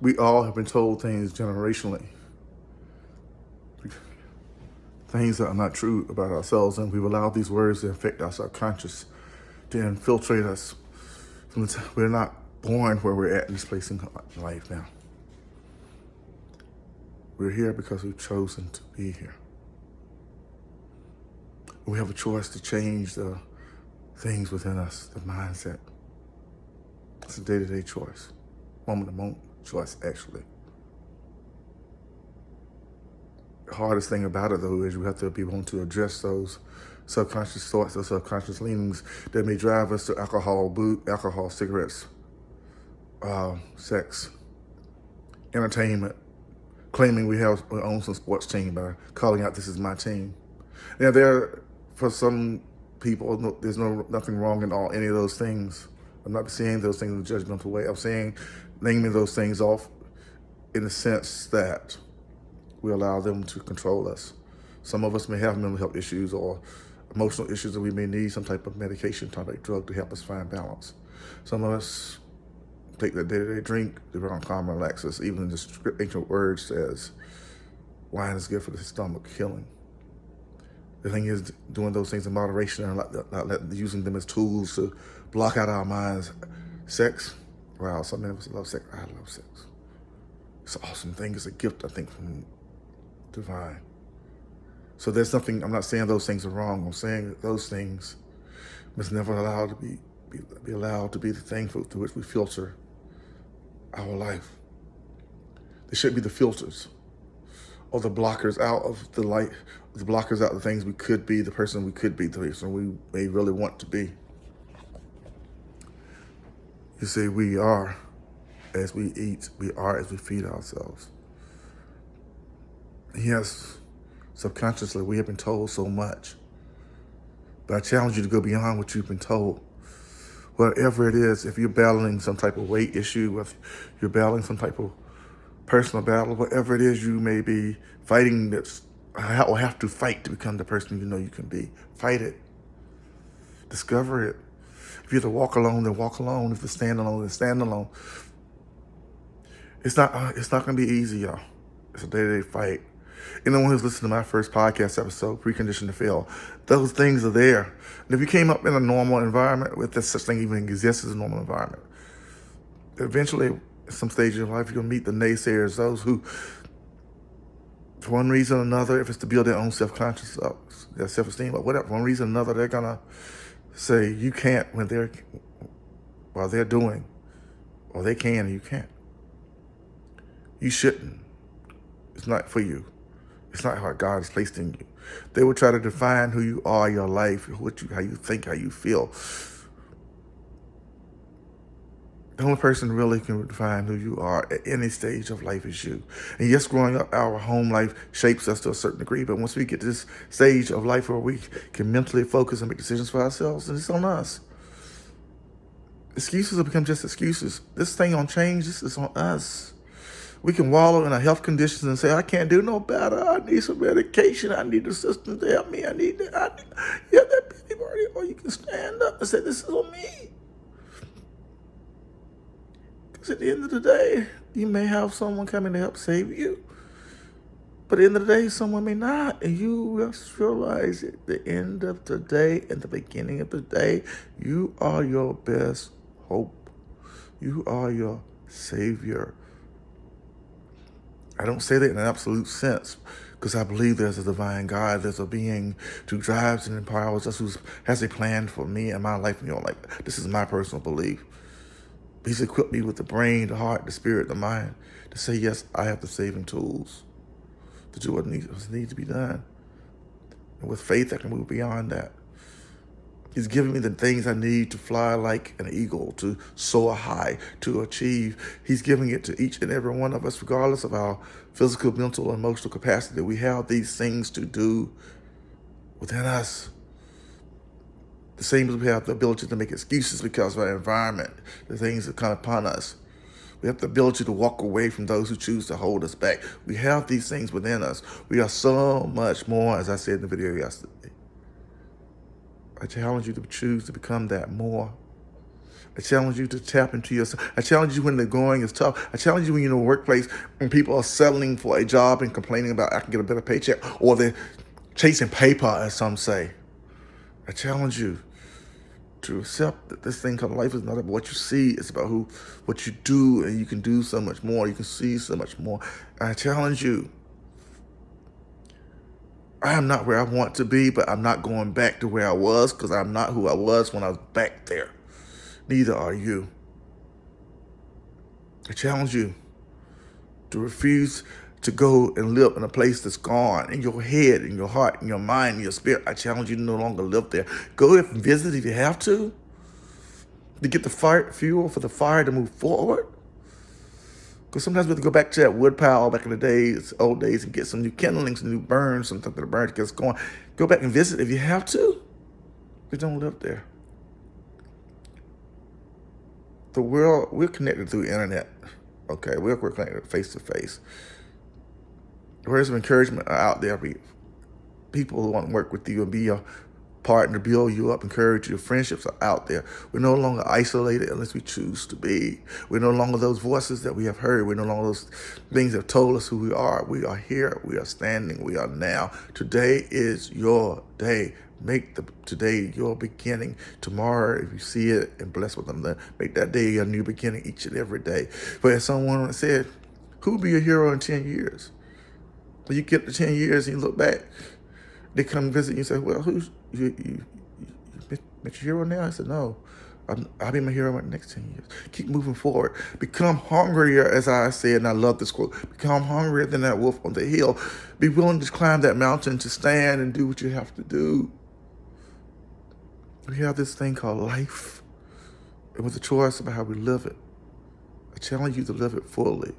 We all have been told things generationally, things that are not true about ourselves, and we've allowed these words to affect our subconscious, to infiltrate us. We're not born where we're at in this place in life now. We're here because we've chosen to be here. We have a choice to change the things within us, the mindset. It's a day-to-day choice, moment-to-moment choice, actually. The hardest thing about it, though, is we have to be willing to address those subconscious thoughts, those subconscious leanings that may drive us to alcohol, cigarettes, sex, entertainment, claiming we own some sports team by calling out, "This is my team." Now, for some people, there's nothing wrong in any of those things. I'm not saying those things in a judgmental way. I'm saying naming those things off in the sense that we allow them to control us. Some of us may have mental health issues or emotional issues, and we may need some type of medication, type of drug to help us find balance. Some of us take that day-to-day drink to calm and relax us. Even the ancient word says wine is good for the stomach, healing. The thing is, doing those things in moderation and not using them as tools to block out our minds. Sex, wow, some of us love sex. I love sex. It's an awesome thing. It's a gift, I think, from divine. So there's nothing, I'm not saying those things are wrong. I'm saying that those things must never allow to be allowed to be the thing through which we filter our life. They should be the filters or the blockers out of the light, the blockers out of the things we could be, the person we could be, the person we may really want to be. You see, we are as we eat, we are as we feed ourselves. Yes, subconsciously we have been told so much, but I challenge you to go beyond what you've been told. Whatever it is, if you're battling some type of weight issue, if you're battling some type of personal battle, whatever it is you may be fighting or have to fight to become the person you know you can be, fight it. Discover it. If you have to walk alone, then walk alone. If you stand alone, then stand alone. It's not going to be easy, y'all. It's a day-to-day fight. Anyone who's listened to my first podcast episode, Preconditioned to Fail, those things are there. And if you came up in a normal environment, with this such thing even exists as a normal environment, eventually, at some stage of your life, you're going to meet the naysayers, those who, for one reason or another, if it's to build their own self-conscious, their self-esteem, or whatever, for one reason or another, they're going to say you can't while they're doing, or they can and you can't. You shouldn't. It's not for you. It's not how God has placed in you. They will try to define who you are, your life, how you think, how you feel. The only person really can define who you are at any stage of life is you. And yes, growing up, our home life shapes us to a certain degree. But once we get to this stage of life where we can mentally focus and make decisions for ourselves, then it's on us. Excuses will become just excuses. This thing on change, this is on us. We can wallow in our health conditions and say, I can't do no better. I need some medication. I need a system to help me. You have that pity party. Or you can stand up and say, this is on me. Because at the end of the day, you may have someone coming to help save you. But at the end of the day, someone may not. And you just realize at the end of the day and the beginning of the day, you are your best hope. You are your savior. I don't say that in an absolute sense because I believe there's a divine God, there's a being who drives and empowers us, who has a plan for me and my life and your life. This is my personal belief. He's equipped me with the brain, the heart, the spirit, the mind to say, yes, I have the saving tools to do what needs to be done. And with faith, I can move beyond that. He's given me the things I need to fly like an eagle, to soar high, to achieve. He's giving it to each and every one of us, regardless of our physical, mental, and emotional capacity. We have these things to do within us. The same as we have the ability to make excuses because of our environment, the things that come upon us. We have the ability to walk away from those who choose to hold us back. We have these things within us. We are so much more, as I said in the video yesterday. I challenge you to choose to become that more. I challenge you to tap into yourself. I challenge you when the going is tough. I challenge you when you're in a workplace and people are settling for a job and complaining about I can get a better paycheck, or they're chasing paper, as some say. I challenge you to accept that this thing called life is not about what you see, it's about what you do, and you can do so much more. You can see so much more. I challenge you. I am not where I want to be, but I'm not going back to where I was, because I'm not who I was when I was back there. Neither are you. I challenge you to refuse to go and live in a place that's gone, in your head, in your heart, in your mind, in your spirit. I challenge you to no longer live there. Go and visit if you have to get the fire, fuel for the fire to move forward. Because sometimes we have to go back to that wood pile back in the days, old days, and get some new kindlings, some new burns, something to burn to get us going. Go back and visit if you have to, but don't live there. The world, we're connected through the internet. Okay, we're connected face to face. Words of encouragement are out there. People who want to work with you and be your partner, build you up, encourage you. Friendships are out there. We're no longer isolated unless we choose to be. We're no longer those voices that we have heard. We're no longer those things that have told us who we are. We are here. We are standing. We are now. Today is your day. Make today your beginning. Tomorrow, if you see it and bless with them, then make that day your new beginning each and every day. But as someone said, who will be your hero in 10 years? When you get to 10 years and you look back, they come visit you and say, well, who's you met your hero now? I said, no, I'll be my hero in the next 10 years. Keep moving forward. Become hungrier, as I said, and I love this quote. Become hungrier than that wolf on the hill. Be willing to climb that mountain, to stand and do what you have to do. We have this thing called life, and with a choice about how we live it. I challenge you to live it fully.